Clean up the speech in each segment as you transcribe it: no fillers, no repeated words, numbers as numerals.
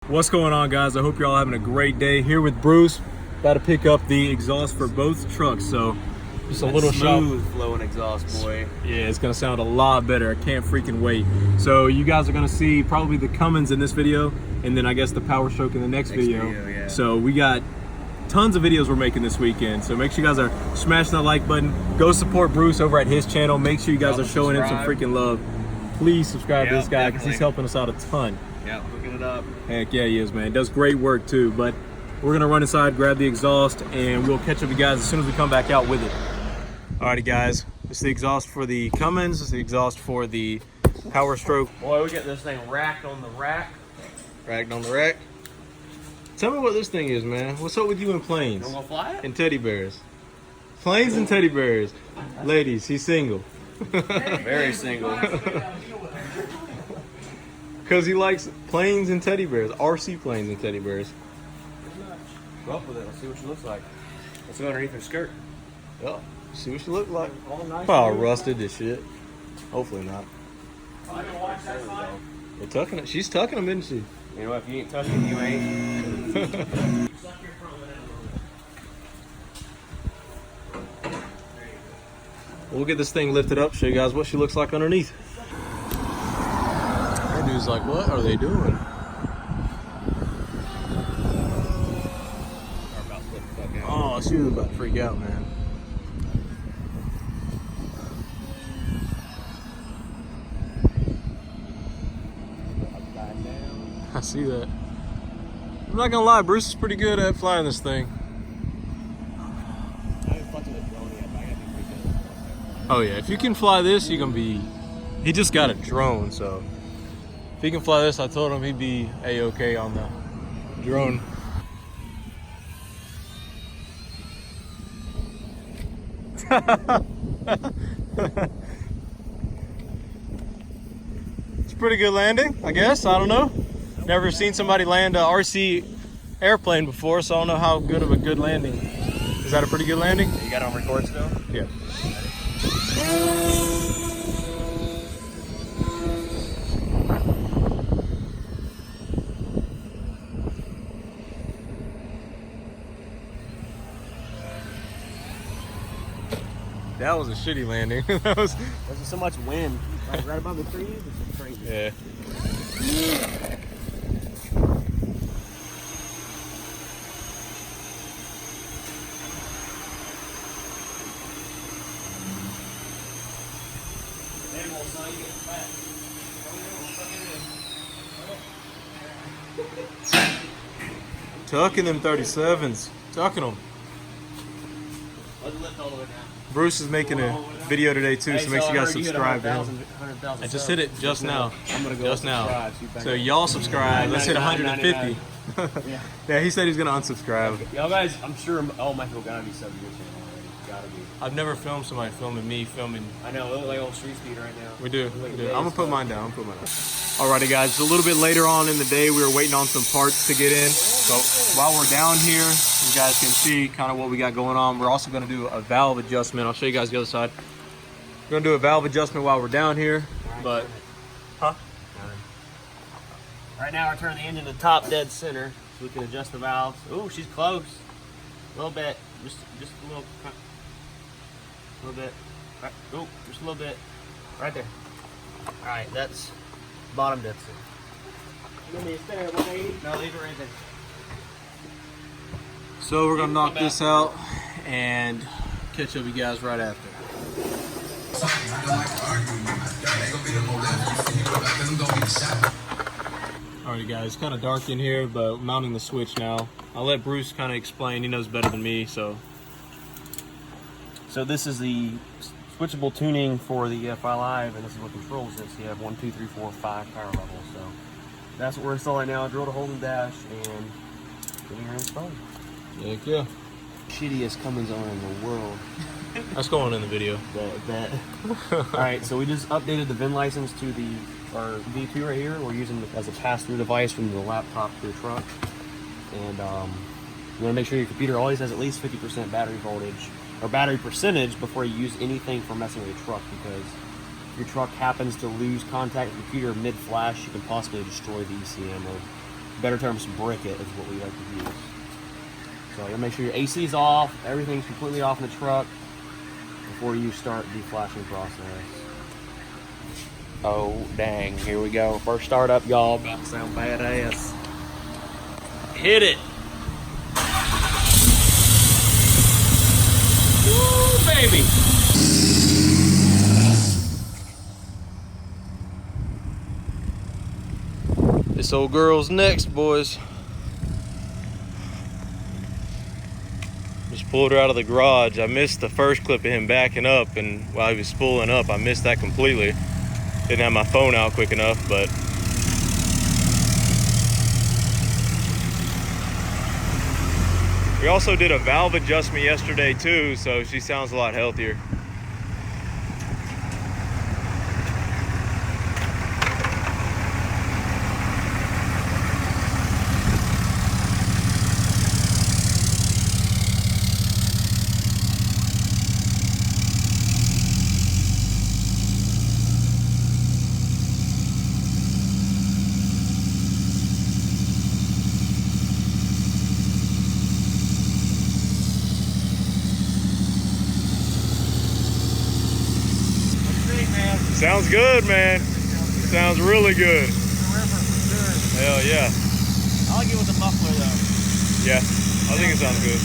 What's going on, guys? I hope you're all having a great day. Here with Bruce, about to pick up the exhaust for both trucks. So just a little smooth flowing exhaust, boy. Yeah, it's gonna sound a lot better. I can't freaking wait. So you guys are gonna see probably the Cummins in this video, and then I guess the Power Stroke in the next video. Yeah. So we got tons of videos we're making this weekend. So make sure you guys are smashing that like button. Go support Bruce over at his channel. Make sure you guys are showing him some freaking love. Please subscribe to this guy because he's helping us out a ton. Yeah, hooking it up. Heck yeah, he is, man. Does great work too. But we're gonna run inside, grab the exhaust, and we'll catch up with you guys as soon as we come back out with it. Alrighty, guys. This is the exhaust for the Cummins. This is the exhaust for the Power Stroke. Boy, we got this thing racked on the rack. Racked on the rack. Tell me what this thing is, man. What's up with you and planes? You wanna fly it? And teddy bears. Planes and teddy bears. Ladies, he's single. Very single. Because he likes planes and teddy bears. RC planes and teddy bears. Go up with it. Let's see what she looks like. Let's go underneath her skirt. Yeah. See what she look like. All nice. Probably rusted this shit. Hopefully not. There we go. They're tucking it. She's tucking them, isn't she? You know, if you ain't tucking, you ain't. We'll get this thing lifted up, show you guys what she looks like underneath. That dude's like, what are they doing? Oh, she was about to freak out, man. I see that. I'm not gonna lie, Bruce is pretty good at flying this thing. Oh yeah, if you can fly this, you can be... He just got a drone, so... If he can fly this, I told him he'd be A-okay on the drone. It's a pretty good landing, I guess. I don't know. Never seen somebody land a RC airplane before, so I don't know how good of a good landing. Is that a pretty good landing? You got it on record still? Yeah. That was a shitty landing. That was. There's so much wind. Like right above the trees, it's crazy. Yeah. Tucking them 37s. Tucking them. Let's lift all the way down. Bruce is making a video today too, so make sure you guys subscribe to him. 100,000 I just hit it just now. I'm gonna go just now. subscribe. So y'all subscribe. Let's hit 150. Yeah. Yeah, he said he's gonna unsubscribe. Y'all guys, I'm sure all my people gotta be subbed to your channel already. Gotta be. I've never filmed somebody filming me filming. I know, we look like old street speed right now. We do. We do. I'm gonna put mine down. Alrighty, guys. It's a little bit later on in the day. We were waiting on some parts to get in. So while we're down here, you guys can see kind of what we got going on. We're also gonna do a valve adjustment. I'll show you guys the other side. We're gonna do a valve adjustment while we're down here. But, huh? Right now, we're turning the engine to top dead center so we can adjust the valves. Ooh, she's close. A little bit. Just a little bit. Right. Oh, just a little bit. Right there. All right, that's bottom dead center. Give me a spare, 180. No, leave it right there. So we're gonna knock this out and catch up with you guys right after. Alrighty, guys, it's kind of dark in here, but we're mounting the switch now. I'll let Bruce kind of explain. He knows better than me, so. So this is the switchable tuning for the EFI Live, and this is what controls this. You have 1, 2, 3, 4, 5 power levels. So that's what we're installing now. Drilled a hole in the dash and getting her installed. Heck yeah. Shittiest Cummins owner in the world. That's going in the video. Bet. Alright, so we just updated the VIN license to our V2 right here. We're using it as a pass-through device from the laptop to your truck. And you want to make sure your computer always has at least 50% battery voltage or battery percentage before you use anything for messing with your truck, because if your truck happens to lose contact with the computer mid-flash, you can possibly destroy the ECM of better terms, brick it is what we like to use. So you'll make sure your AC's off, everything's completely off in the truck before you start the flashing process. Oh dang, here we go. First startup, y'all. About to sound badass. Hit it! Woo, baby! This old girl's next, boys. Just pulled her out of the garage. I missed the first clip of him backing up, and while he was spooling up, I missed that completely. Didn't have my phone out quick enough, but we also did a valve adjustment yesterday too, so she sounds a lot healthier. Sounds good, man. Sounds really good. Hell yeah. I like it with the muffler though. Yeah, I think it sounds good.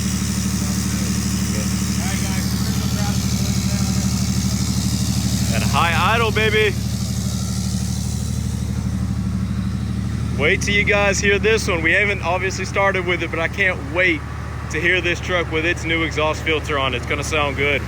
And a high idle, baby. Wait till you guys hear this one. We haven't obviously started with it, but I can't wait to hear this truck with its new exhaust filter on. It's gonna sound good.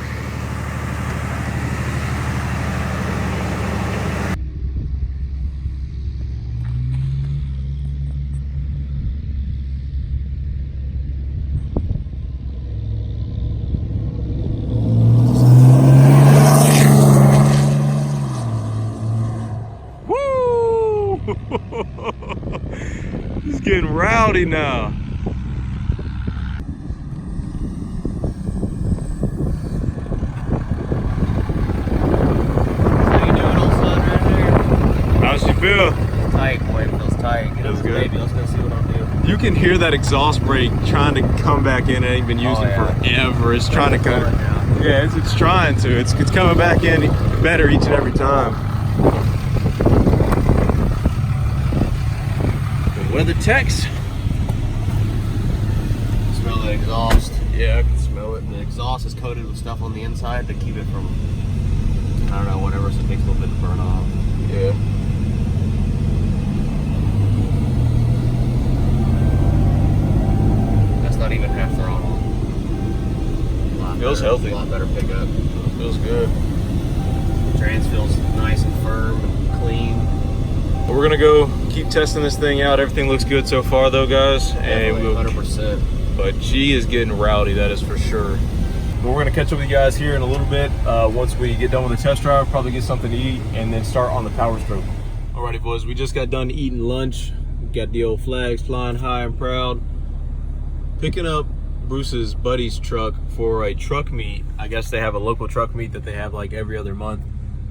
He's getting rowdy now. How you doing, old son, right there? How's she feel? Tight, boy. It feels tight. Get Feels over good. baby. Let's go see what I'll do. You can hear that exhaust brake trying to come back in. It ain't been using forever. It's trying to come. Yeah, it's trying to. It's coming back in better each and every time. Weather techs. Smell the exhaust. Yeah, I can smell it. The exhaust is coated with stuff on the inside to keep it from, I don't know, whatever, so it takes a little bit to burn off. Yeah. That's not even half throttle. Feels healthy. A lot better pickup. Feels good. Trans feels nice and firm and clean. Well, we're gonna go keep testing this thing out. Everything looks good so far, though, guys. And Definitely, 100%. But she is getting rowdy, that is for sure. But we're gonna catch up with you guys here in a little bit. Once we get done with the test drive, probably get something to eat and then start on the power stroke. Alrighty, boys, we just got done eating lunch. We got the old flags flying high and proud. Picking up Bruce's buddy's truck for a truck meet. I guess they have a local truck meet that they have like every other month,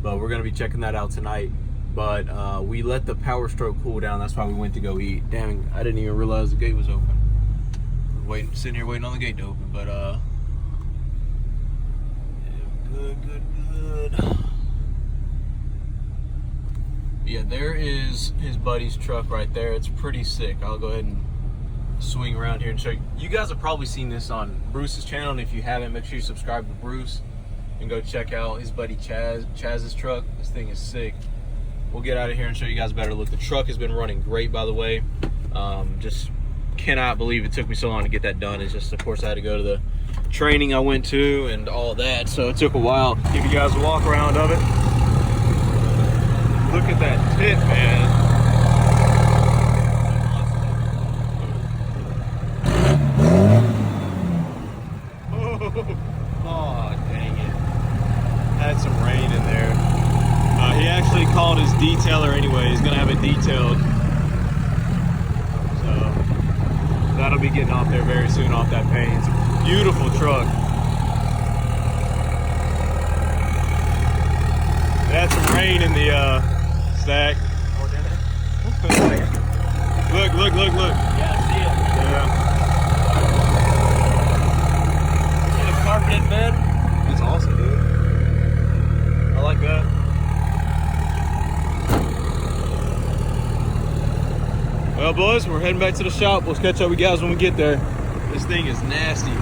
but we're gonna be checking that out tonight. But we let the power stroke cool down. That's why we went to go eat. Dang, I didn't even realize the gate was open. Sitting here waiting on the gate to open, but good. Yeah, there is his buddy's truck right there. It's pretty sick. I'll go ahead and swing around here and show you. You guys have probably seen this on Bruce's channel, and if you haven't, make sure you subscribe to Bruce and go check out his buddy Chaz's truck. This thing is sick. We'll get out of here and show you guys a better look. The truck has been running great, by the way. Just cannot believe it took me so long to get that done. It's just, of course, I had to go to the training I went to and all that, so it took a while. Give you guys a walk around of it. Look at that tip, man. Oh, dang it. Had some rain in there. He actually called his detailer anyway. He's gonna have it detailed. So that'll be getting off there very soon, off that paint. It's a beautiful truck. It had some rain in the stack. Look. Yeah, I see it. Yeah. See the carpeted bed? That's awesome, dude. I like that. Well, boys, we're heading back to the shop. We'll catch up with you guys when we get there. This thing is nasty.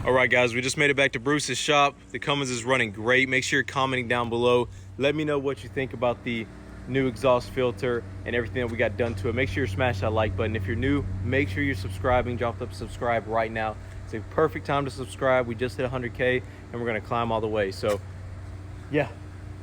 All right, guys, we just made it back to Bruce's shop. The Cummins is running great. Make sure you're commenting down below. Let me know what you think about the new exhaust filter and everything that we got done to it. Make sure you smash that like button. If you're new, make sure you're subscribing. Drop up subscribe right now. It's a perfect time to subscribe. We just hit 100K and we're gonna climb all the way. So yeah,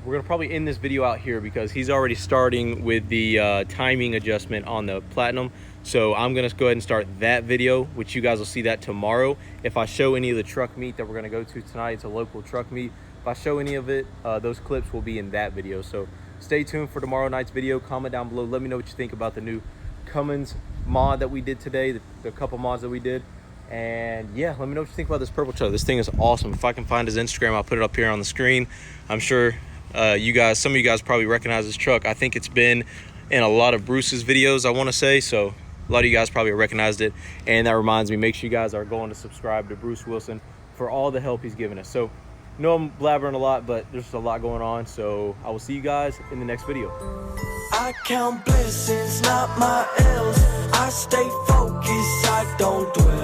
we're gonna probably end this video out here because he's already starting with the timing adjustment on the Platinum. So I'm gonna go ahead and start that video, which you guys will see that tomorrow. If I show any of the truck meet that we're gonna go to tonight, it's a local truck meet. If I show any of it, those clips will be in that video. So stay tuned for tomorrow night's video. Comment down below. Let me know what you think about the new Cummins mod that we did today, the couple mods that we did. And yeah, let me know what you think about this purple truck. This thing is awesome. If I can find his Instagram, I'll put it up here on the screen. I'm sure some of you guys probably recognize this truck. I think it's been in a lot of Bruce's videos, I want to say. So a lot of you guys probably recognized it. And that reminds me, make sure you guys are going to subscribe to Bruce Wilson for all the help he's given us. So I know I'm blabbering a lot, but there's a lot going on. So I will see you guys in the next video. I count blessings, not my L's. I stay focused, I don't dwell.